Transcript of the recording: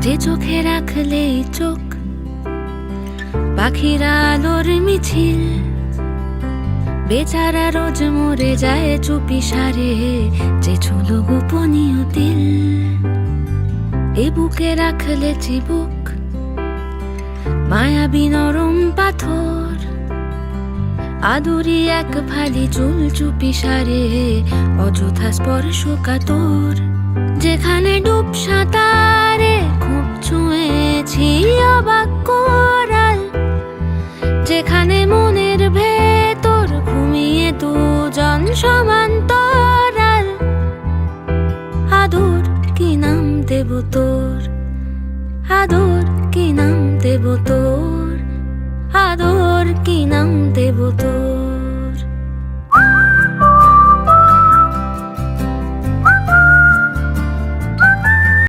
যে চোখে রাখলে চোখ পাখিরা আলোর মিছিল, বেচারা রোজ মরে যায় চুপি সারে যে ছুলো গোপনীয় তিল। এ বুকে রাখলে চিবুক মায়াবী নরম পাথর, আদুরি এক ফালি চুল চুপি সারে অযথা স্পর্শ কাতর। যেখানে ডুব সাঁতারে খুব ছুঁয়েছি অবাক কোরাল, যেখানে মনের ভেতর ঘুমিয়ে দুজন সমান্তরাল। আদর কি নাম দেব তোর, আদর কি নাম দেব তোর, আদর কি নাম দেব তোর।